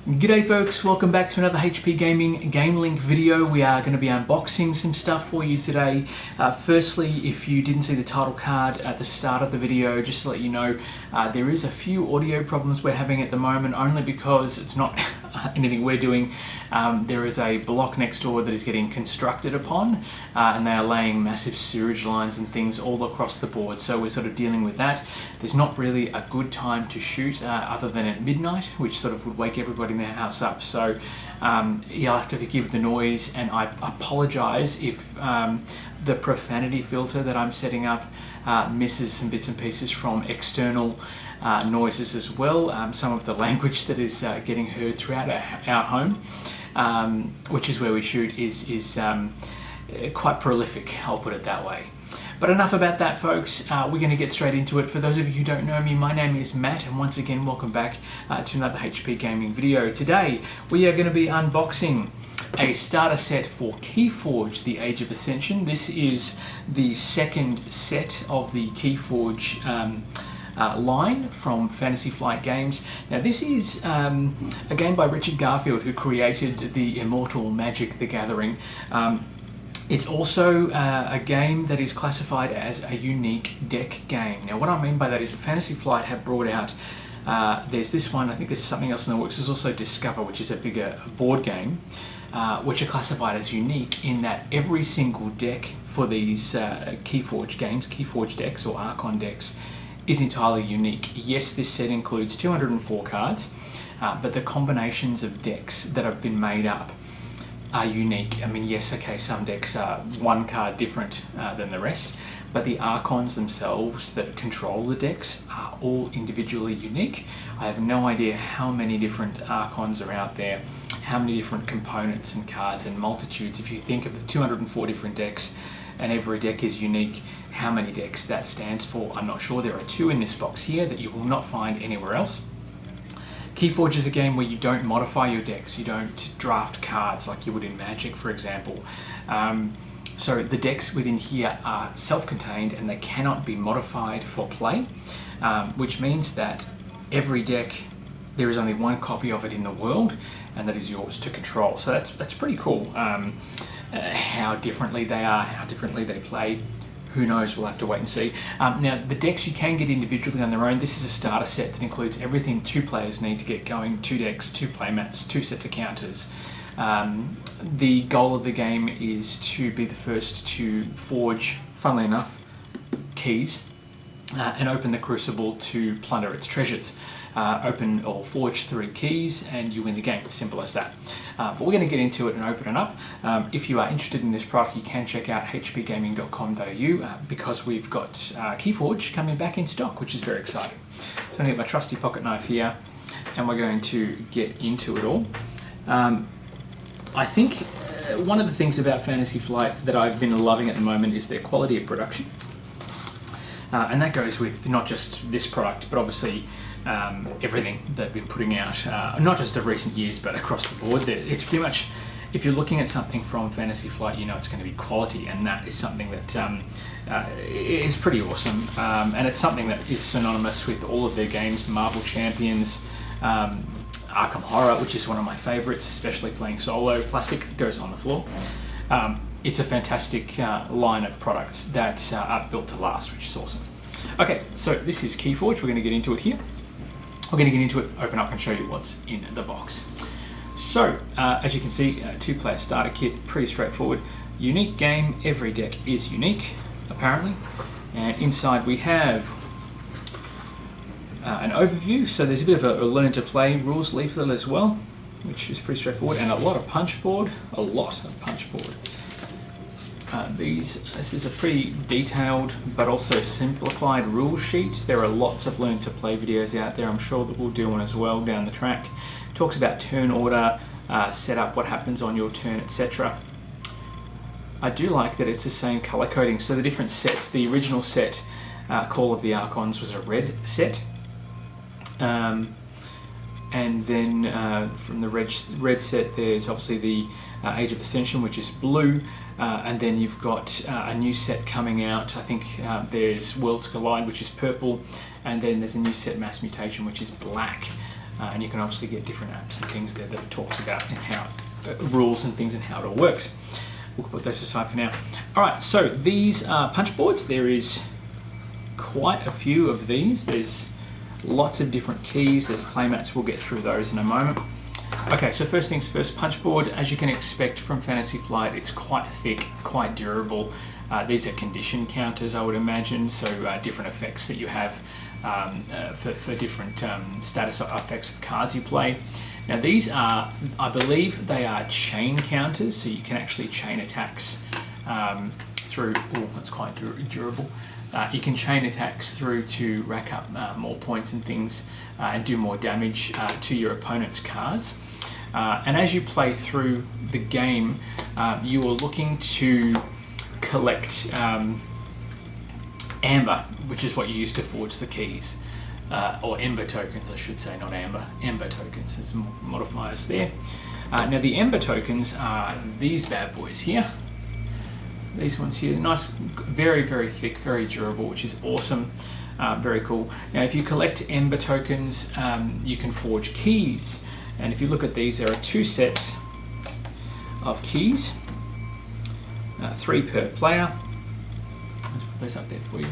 G'day folks, welcome back to another HP Gaming GameLINK video. We are going to be unboxing some stuff for you today. Firstly, if you didn't see the title card at the start of the video, just to let you know, there is a few audio problems we're having at the moment, only because it's not anything we're doing. There is a block next door that is getting constructed upon, and they are laying massive sewage lines and things all across the board, so we're sort of dealing with that. There's not really a good time to shoot other than at midnight, which sort of would wake everybody in their house up, so you'll have to forgive the noise, and I apologize if the profanity filter that I'm setting up misses some bits and pieces from external noises as well. Some of the language that is getting heard throughout our home, which is where we shoot, is quite prolific, I'll put it that way. But enough about that, folks. We're going to get straight into it. For those of you who don't know me, my name is Matt, and once again, welcome back to another HP Gaming video. Today, we are going to be unboxing a starter set for Keyforge, the Age of Ascension. This is the second set of the Keyforge line from fantasyflightgames. Now, this is a game by Richard Garfield, who created the immortal Magic: The Gathering. It's also a game that is classified as a unique deck game. Now, what I mean by that is Fantasy Flight have brought out, there's this one, I think there's something else in the works. There's also Discover, which is a bigger board game, which are classified as unique in that every single deck for these Keyforge games, Keyforge decks or Archon decks, is entirely unique. Yes, this set includes 204 cards, but the combinations of decks that have been made up are unique. I mean, yes, okay, some decks are one card different than the rest, but the Archons themselves that control the decks are all individually unique. I have no idea how many different Archons are out there, how many different components and cards and multitudes. If you think of the 204 different decks, and every deck is unique, how many decks that stands for, I'm not sure. There are two in this box here that you will not find anywhere else. Keyforge is a game where you don't modify your decks, you don't draft cards like you would in Magic, for example. So the decks within here are self-contained and they cannot be modified for play, which means that every deck, there is only one copy of it in the world, and that is yours to control. So that's pretty cool. How differently they are, how differently they play, who knows, we'll have to wait and see. Now, the decks you can get individually on their own. This is a starter set that includes everything two players need to get going: 2 decks, 2 playmats, 2 sets of counters. The goal of the game is to be the first to forge, funnily enough, keys, and open the crucible to plunder its treasures. Open or forge 3 keys and you win the game, simple as that. But we're going to get into it and open it up. If you are interested in this product, you can check out hpgaming.com.au because we've got Keyforge coming back in stock, which is very exciting. So I'm going to get my trusty pocket knife here and we're going to get into it all. I think one of the things about Fantasy Flight that I've been loving at the moment is their quality of production. And that goes with not just this product, but obviously everything they've been putting out, not just of recent years, but across the board. It's pretty much, if you're looking at something from Fantasy Flight, you know it's going to be quality, and that is something that is pretty awesome. And it's something that is synonymous with all of their games: Marvel Champions, Arkham Horror, which is one of my favorites, especially playing solo. Plastic goes on the floor. It's a fantastic line of products that are built to last, which is awesome. Okay, so this is Keyforge. We're going to get into it here. We're going to get into it, open up and show you what's in the box. So, as you can see, 2-player starter kit, pretty straightforward. Unique game, every deck is unique, apparently. And inside we have an overview, so there's a bit of a learn to play rules leaflet as well, which is pretty straightforward, and a lot of punch board. This is a pretty detailed but also simplified rule sheet. There are lots of learn to play videos out there. I'm sure that we'll do one as well down the track. Talks about turn order, setup, what happens on your turn, etc. I do like that it's the same color coding. So the different sets, the original set, Call of the Archons, was a red set. And then from the red set, there's obviously the Age of Ascension, which is blue, and then you've got a new set coming out. I think there's Worlds Collide, which is purple, and then there's a new set, Mass Mutation, which is black. and you can obviously get different apps and things there that it talks about and how rules and things and how it all works. We'll put those aside for now. All right, so these are punch boards. There is quite a few of these. There's lots of different keys. There's playmats. We'll get through those in a moment. Okay, so first things first, punch board. As you can expect from Fantasy Flight, it's quite thick, quite durable. These are condition counters, I would imagine, so different effects that you have for different status effects of cards you play. Now these are, I believe they are chain counters, so you can actually chain attacks through, oh, that's quite durable. You can chain attacks through to rack up more points and things and do more damage to your opponent's cards. And as you play through the game, you are looking to collect Æmber, which is what you use to forge the keys. Or Æmber tokens, I should say, not Amber. Æmber tokens, there's some modifiers there. Now the Æmber tokens are these bad boys here. These ones here, nice, very, very thick, very durable, which is awesome. Very cool. Now if you collect Æmber tokens, you can forge keys. And if you look at these, there are 2 sets of keys, 3 per player. Let's put those up there for you.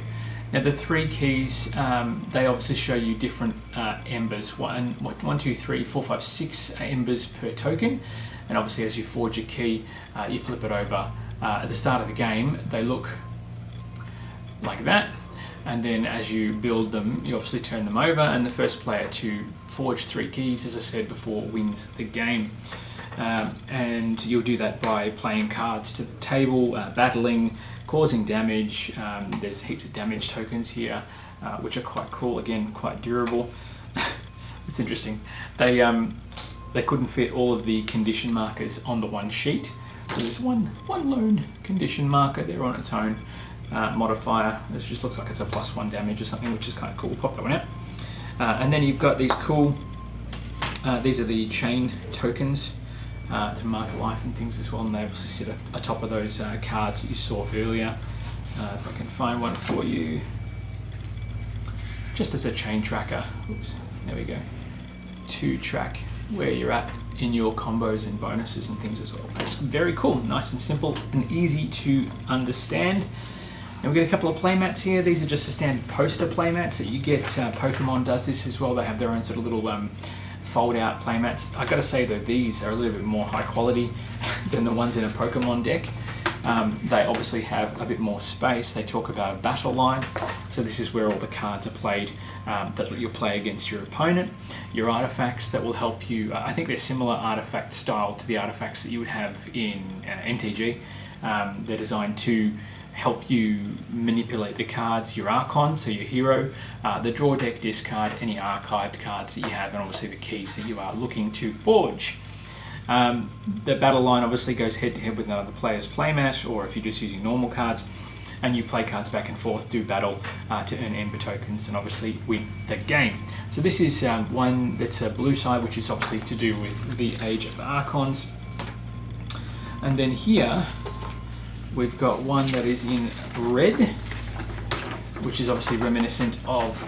Now the 3 keys, they obviously show you different Æmbers, 1, 2, 3, 4, 5, 6 Æmbers per token. And obviously as you forge a key, you flip it over. At the start of the game, they look like that. And then as you build them, you obviously turn them over, and the first player to forge 3 keys, as I said before, wins the game. And you'll do that by playing cards to the table, battling, causing damage. There's heaps of damage tokens here, which are quite cool, again, quite durable. It's interesting. They couldn't fit all of the condition markers on the one sheet. So there's one lone condition marker there on its own modifier. This just looks like it's a +1 damage or something, which is kind of cool. We'll pop that one out. And then you've got these cool, these are the chain tokens to mark life and things as well, and they obviously sit atop of those cards that you saw earlier. If I can find one for you, just as a chain tracker. Oops, there we go. To track where you're at in your combos and bonuses and things as well. It's very cool, nice and simple and easy to understand. And we get a couple of playmats here. These are just the standard poster playmats that you get. Pokemon does this as well. They have their own sort of little fold-out playmats. I gotta say though, these are a little bit more high quality than the ones in a Pokemon deck. They obviously have a bit more space. They talk about a battle line. So this is where all the cards are played that you'll play against your opponent. Your artifacts that will help you, I think they're similar artifact style to the artifacts that you would have in MTG. They're designed to help you manipulate the cards, your Archon, so your hero, the draw deck, discard, any archived cards that you have, and obviously the keys that you are looking to forge. The battle line obviously goes head to head with another player's playmat, or if you're just using normal cards, and you play cards back and forth, do battle to earn Æmber tokens and obviously win the game. So this is one that's a blue side, which is obviously to do with the Age of Archons. And then here we've got one that is in red, which is obviously reminiscent of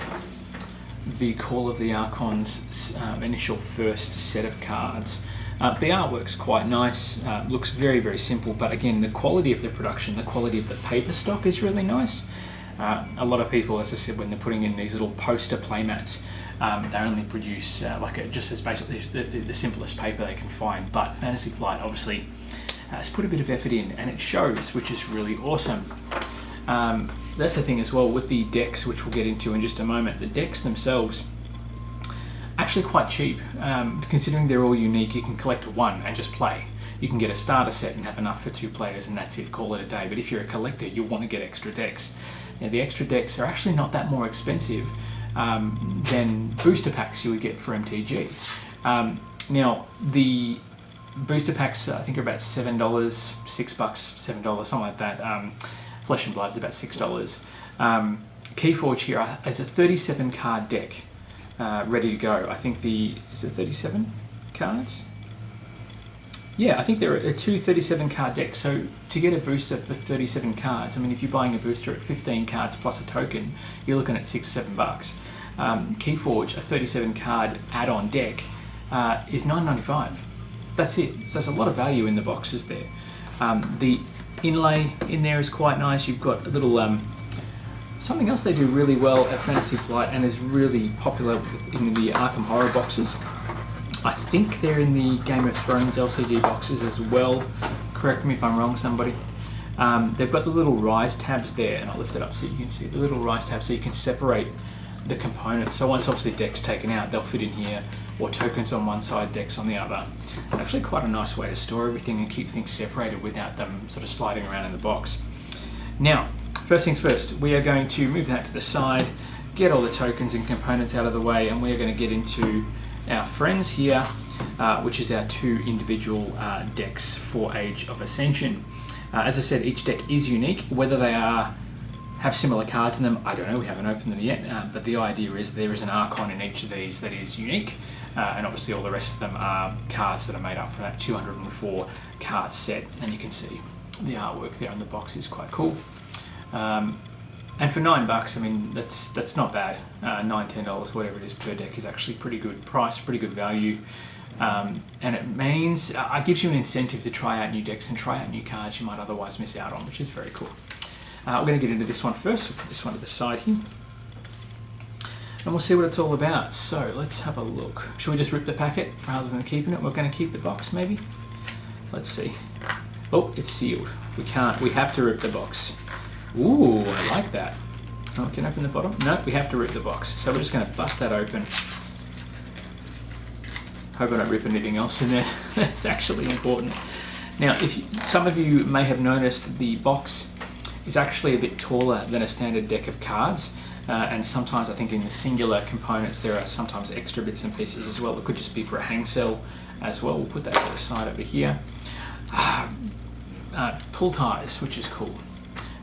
the Call of the Archons initial first set of cards. The artwork's quite nice, looks very, very simple, but again, the quality of the production, the quality of the paper stock is really nice. A lot of people, as I said, when they're putting in these little poster playmats, they only produce just as basically the simplest paper they can find, but Fantasy Flight obviously has put a bit of effort in, and it shows, which is really awesome. That's the thing as well with the decks, which we'll get into in just a moment. The decks themselves, actually quite cheap, considering they're all unique. You can collect one and just play. You can get a starter set and have enough for 2 players, and that's it, call it a day. But if you're a collector, you'll want to get extra decks. Now the extra decks are actually not that more expensive than booster packs you would get for MTG. Now the booster packs I think are about $7, $6, $7, something like that. Flesh and Blood is about $6. Keyforge here is a 37 card deck. Ready to go. I think is it 37 cards? Yeah, I think there are 2 37 card decks. So to get a booster for 37 cards, I mean, if you're buying a booster at 15 cards plus a token, you're looking at $6, $7. Keyforge, a 37 card add-on deck, is $9.95. That's it. So there's a lot of value in the boxes there. The inlay in there is quite nice. You've got a little something else they do really well at Fantasy Flight and is really popular in the Arkham Horror boxes. I think they're in the Game of Thrones LCG boxes as well. Correct me if I'm wrong, somebody. They've got the little rise tabs there, and I'll lift it up so you can see the little rise tabs so you can separate the components. So once obviously deck's taken out, they'll fit in here, or tokens on one side, decks on the other. It's actually quite a nice way to store everything and keep things separated without them sort of sliding around in the box. Now, first things first, we are going to move that to the side, get all the tokens and components out of the way, and we're going to get into our friends here, which is our 2 individual decks for Age of Ascension. As I said, each deck is unique. Whether they have similar cards in them, I don't know, we haven't opened them yet, but the idea is there is an Archon in each of these that is unique, and obviously all the rest of them are cards that are made up for that 204 card set, and you can see the artwork there on the box is quite cool. And for $9, I mean, that's not bad. $9-10, whatever it is per deck, is actually pretty good price, pretty good value. And it means it gives you an incentive to try out new decks and try out new cards you might otherwise miss out on, which is very cool. We're going to get into this one first. We'll put this one to the side here. And we'll see what it's all about. So let's have a look. Should we just rip the packet rather than keeping it? We're going to keep the box maybe? Let's see. Oh, it's sealed. We can't. We have to rip the box. Ooh, I like that. Oh, we can open the bottom? No, we have to rip the box. So we're just going to bust that open. Hope I don't rip anything else in there. That's actually important. Now, some of you may have noticed the box is actually a bit taller than a standard deck of cards. And sometimes I think in the singular components there are sometimes extra bits and pieces as well. It could just be for a hang cell as well. We'll put that to the side over here. Pull ties, which is cool.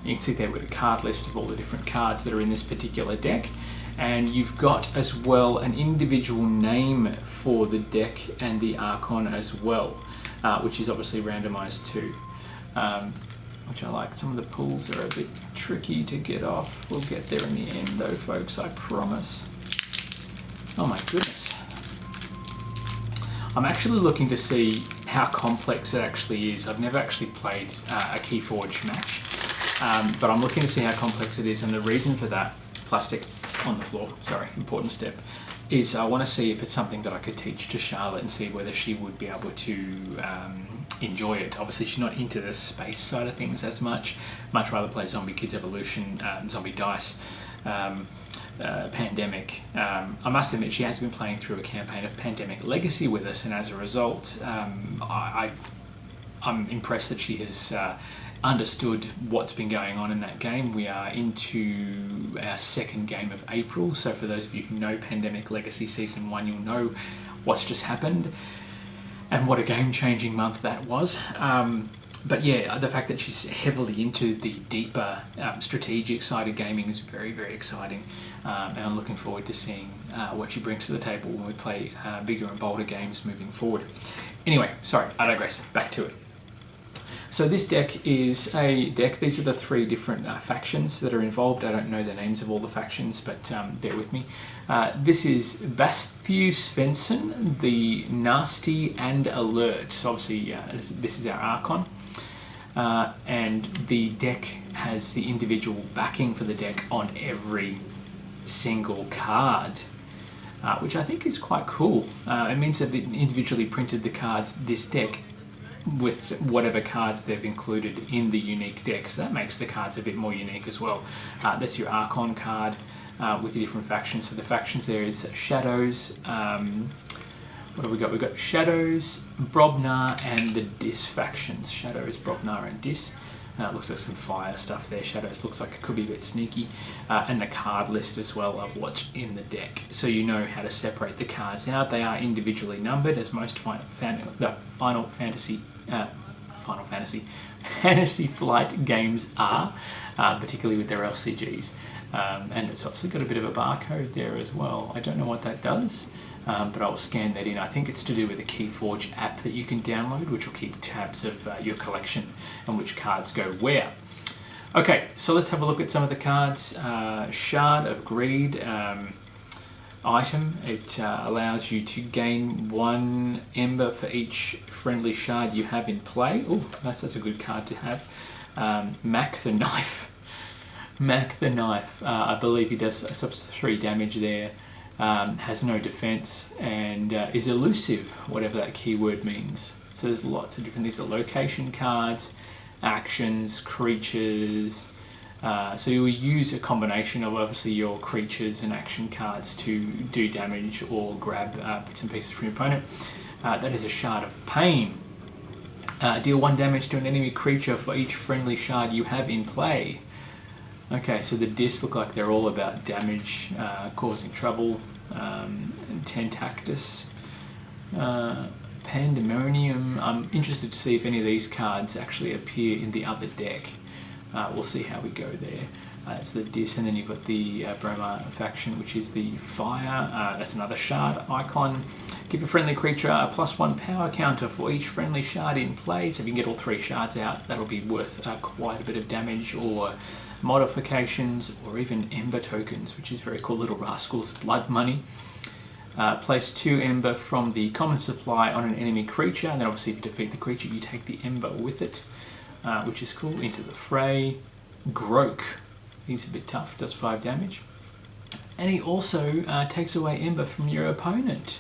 You can see there with a card list of all the different cards that are in this particular deck. And you've got as well an individual name for the deck and the Archon as well, which is obviously randomized too, which I like. Some of the pulls are a bit tricky to get off. We'll get there in the end though, folks, I promise. Oh my goodness. I'm actually looking to see how complex it actually is. I've never actually played a Keyforge match. But I'm looking to see how complex it is, and the reason for that, plastic on the floor, sorry, important step, is I want to see if it's something that I could teach to Charlotte and see whether she would be able to enjoy it. Obviously she's not into the space side of things as much rather play Zombie Kids Evolution, Zombie Dice, Pandemic. I must admit she has been playing through a campaign of Pandemic Legacy with us, and as a result I'm impressed that she has understood what's been going on in that game. We are into our 2nd game of April, so for those of you who know Pandemic Legacy Season 1, you'll know what's just happened and what a game-changing month that was. But yeah, the fact that she's heavily into the deeper strategic side of gaming is very, very exciting, and I'm looking forward to seeing what she brings to the table when we play bigger and bolder games moving forward. Anyway, sorry, I digress. Back to it. So this deck is a deck. These are the 3 different factions that are involved. I don't know the names of all the factions, but bear with me. This is Bastiu Svensson, the Nasty and Alert. So obviously this is our Archon. And the deck has the individual backing for the deck on every single card, which I think is quite cool. It means that they've individually printed the cards, this deck, with whatever cards they've included in the unique deck. So that makes the cards a bit more unique as well. That's your Archon card with the different factions. So the factions there is Shadows. What have we got? We've got Shadows, Brobnar, and the Dis factions. Shadows, Brobnar, and Dis. It looks like some fire stuff there. Shadows looks like it could be a bit sneaky. And the card list as well of what's in the deck. So you know how to separate the cards out. They are individually numbered, as most Fantasy Flight games are, particularly with their LCGs. And it's obviously got a bit of a barcode there as well. I don't know what that does, but I'll scan that in. I think it's to do with a Keyforge app that you can download, which will keep tabs of your collection and which cards go where. Okay, so let's have a look at some of the cards. Shard of Greed. item. It allows you to gain 1 Æmber for each friendly shard you have in play. Oh, that's a good card to have. Mac the Knife. Mac the Knife. I believe he does 3 damage there. Has no defense and is elusive, whatever that keyword means. So there's lots of different, these are location cards, actions, creatures. So you'll use a combination of obviously your creatures and action cards to do damage or grab bits and pieces from your opponent. That is a Shard of Pain. Deal 1 damage to an enemy creature for each friendly shard you have in play. Okay, so the discs look like they're all about damage, causing trouble. Tentactus, Pandemonium. I'm interested to see if any of these cards actually appear in the other deck. We'll see how we go there. That's the disc, and then you've got the Broma faction, which is the fire. That's another shard icon. Give a friendly creature a +1 power counter for each friendly shard in play. So if you can get all 3 shards out, that'll be worth quite a bit of damage, or modifications, or even Æmber tokens, which is very cool. Little rascals, blood money. Place 2 Æmber from the common supply on an enemy creature, and then obviously if you defeat the creature, you take the Æmber with it, which is cool. Into the fray. Groke. He's a bit tough, does 5 damage. And he also takes away Æmber from your opponent.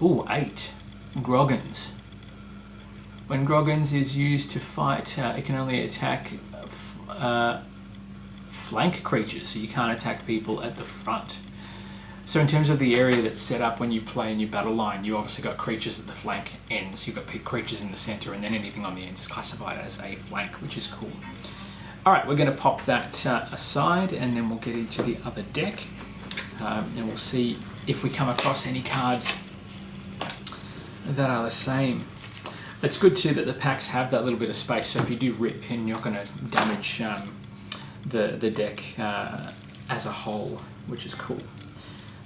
Ooh, 8. Groggins. When Groggins is used to fight, it can only attack flank creatures, so you can't attack people at the front. So in terms of the area that's set up when you play in your battle line, you obviously got creatures at the flank ends, you've got creatures in the center, and then anything on the ends is classified as a flank, which is cool. Alright, we're going to pop that aside, and then we'll get into the other deck, and we'll see if we come across any cards that are the same. It's good too that the packs have that little bit of space, so if you do rip in, you're not going to damage the deck as a whole, which is cool.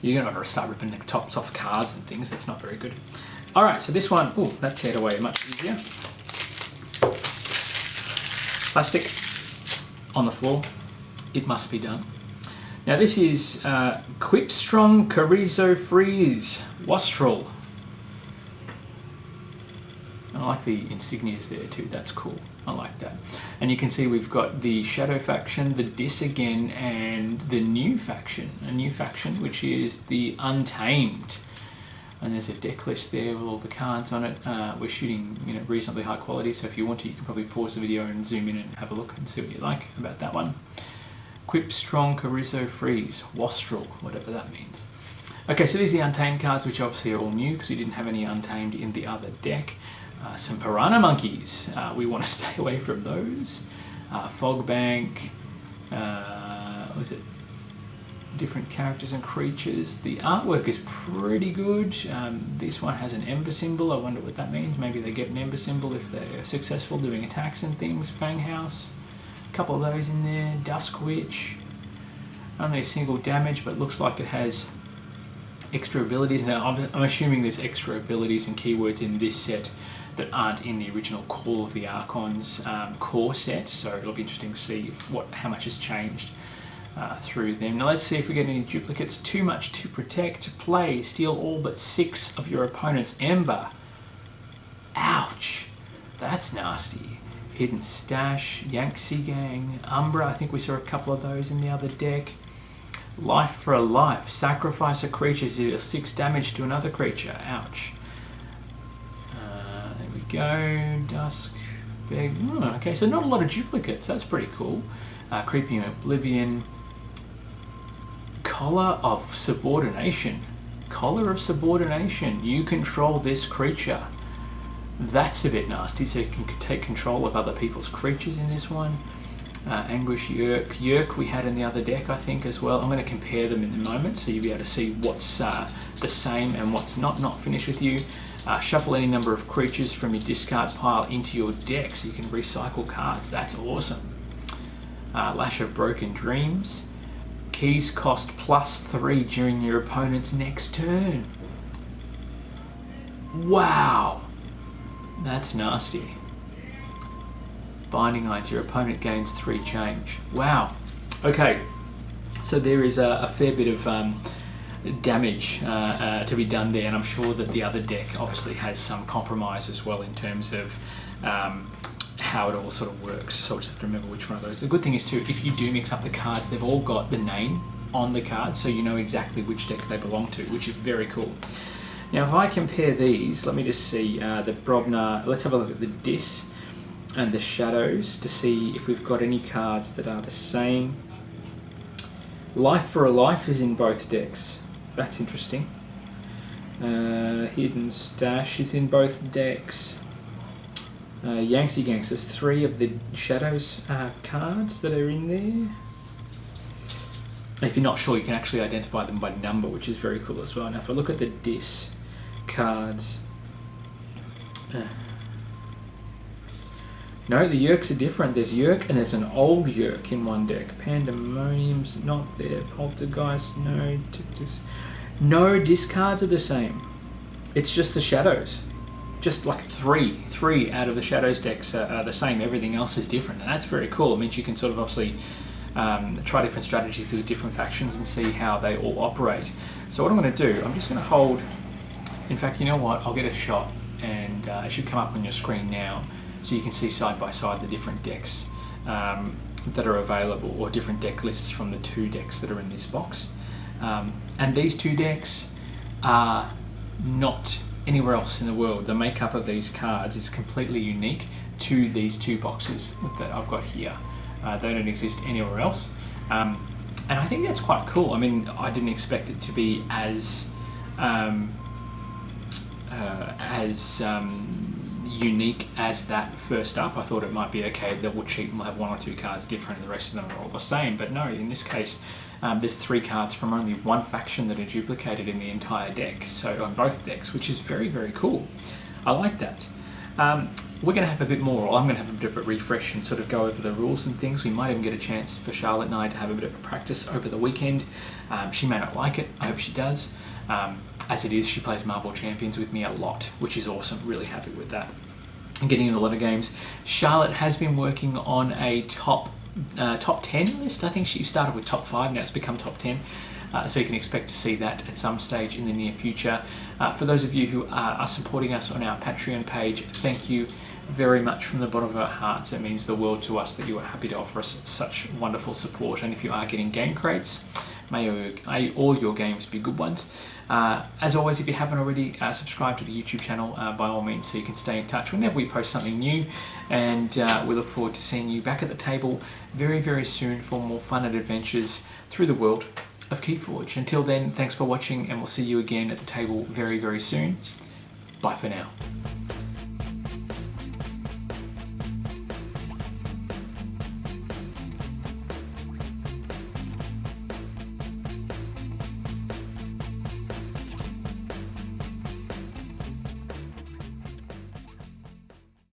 You're going to start ripping the tops off cards and things, that's not very good. Alright, so this one, ooh, that teared away much easier. Plastic on the floor, it must be done. Now this is Quipstrong Chorizo Freeze Wastrel. I like the insignias there too, that's cool. I like that. And you can see we've got the Shadow faction, the Dis again, and the new faction. A new faction, which is the Untamed. And there's a deck list there with all the cards on it. We're shooting reasonably high quality, so if you want to, you can probably pause the video and zoom in and have a look and see what you like about that one. Quipstrong Chorizo Freeze, Wastrel, whatever that means. Okay, so these are the Untamed cards, which obviously are all new because we didn't have any Untamed in the other deck. Some Piranha Monkeys, we want to stay away from those. Fog Bank, what was it? Different characters and creatures. The artwork is pretty good. This one has an Æmber symbol. I wonder what that means. Maybe they get an Æmber symbol if they're successful doing attacks and things. Fang House, a couple of those in there. Dusk Witch, only a single damage, but looks like it has extra abilities. Now I'm assuming there's extra abilities and keywords in this set that aren't in the original Call of the Archons core set, so it'll be interesting to see how much has changed through them. Now let's see if we get any duplicates. Too much to protect. Play. Steal all but 6 of your opponent's Æmber. Ouch. That's nasty. Hidden Stash. Yangtze Gang. Umbra. I think we saw a couple of those in the other deck. Life for a life. Sacrifice a creature to deal 6 damage to another creature. Ouch. There we go. Dusk. Beg. Okay, so not a lot of duplicates. That's pretty cool. Creeping Oblivion. Collar of Subordination. Collar of Subordination. You control this creature. That's a bit nasty, so you can take control of other people's creatures in this one. Anguish Yerk. Yerk we had in the other deck, I think, as well. I'm going to compare them in a moment, so you'll be able to see what's the same and what's not finished with you. Shuffle any number of creatures from your discard pile into your deck, so you can recycle cards. That's awesome. Lash of Broken Dreams. Keys cost +3 during your opponent's next turn. Wow. That's nasty. Binding Eyes, your opponent gains 3 change. Wow. Okay, so there is a fair bit of damage to be done there, and I'm sure that the other deck obviously has some compromise as well in terms of how it all sort of works, so I just have to remember which one of those. The good thing is too, if you do mix up the cards, they've all got the name on the card, so you know exactly which deck they belong to, which is very cool. Now if I compare these, let me just see the Brobnar, let's have a look at the Dis and the Shadows to see if we've got any cards that are the same. Life for a Life is in both decks, that's interesting. Hidden Stash is in both decks. Yanksy Gangs, there's 3 of the Shadows cards that are in there. If you're not sure, you can actually identify them by number, which is very cool as well. Now if I look at the Dis cards, no, the Yerks are different. There's Yerk and there's an old Yerk in one deck. Pandemonium's not there. Poltergeist, no. No discards are the same. It's just the Shadows. Just like three out of the Shadows decks are the same. Everything else is different, and that's very cool. It means you can sort of obviously try different strategies through different factions and see how they all operate. So what I'm going to do, I'm just going to hold. In fact, you know what? I'll get a shot, and it should come up on your screen now, so you can see side by side the different decks that are available, or different deck lists from the 2 decks that are in this box. And these 2 decks are not anywhere else in the world. The makeup of these cards is completely unique to these 2 boxes that I've got here. They don't exist anywhere else, and I think that's quite cool. I mean, I didn't expect it to be as unique as that first up. I thought it might be okay that we'll cheat and we'll have 1 or 2 cards different and the rest of them are all the same, but no, in this case there's 3 cards from only 1 faction that are duplicated in the entire deck, so on both decks, which is very, very cool. I like that. We're going to have a bit more, or I'm going to have a bit of a refresh and sort of go over the rules and things. We might even get a chance for Charlotte and I to have a bit of a practice over the weekend. She may not like it, I hope she does. As it is, she plays Marvel Champions with me a lot, which is awesome, really happy with that. And getting in a lot of games. Charlotte has been working on a top 10 list. I think she started with top 5, now it's become top 10. So you can expect to see that at some stage in the near future. For those of you who are supporting us on our Patreon page, thank you very much from the bottom of our hearts. It means the world to us that you are happy to offer us such wonderful support. And if you are getting game crates, may all your games be good ones. As always, if you haven't already, subscribe to the YouTube channel by all means, so you can stay in touch whenever we post something new. And we look forward to seeing you back at the table very, very soon for more fun and adventures through the world of Keyforge. Until then, thanks for watching, and we'll see you again at the table very, very soon. Bye for now.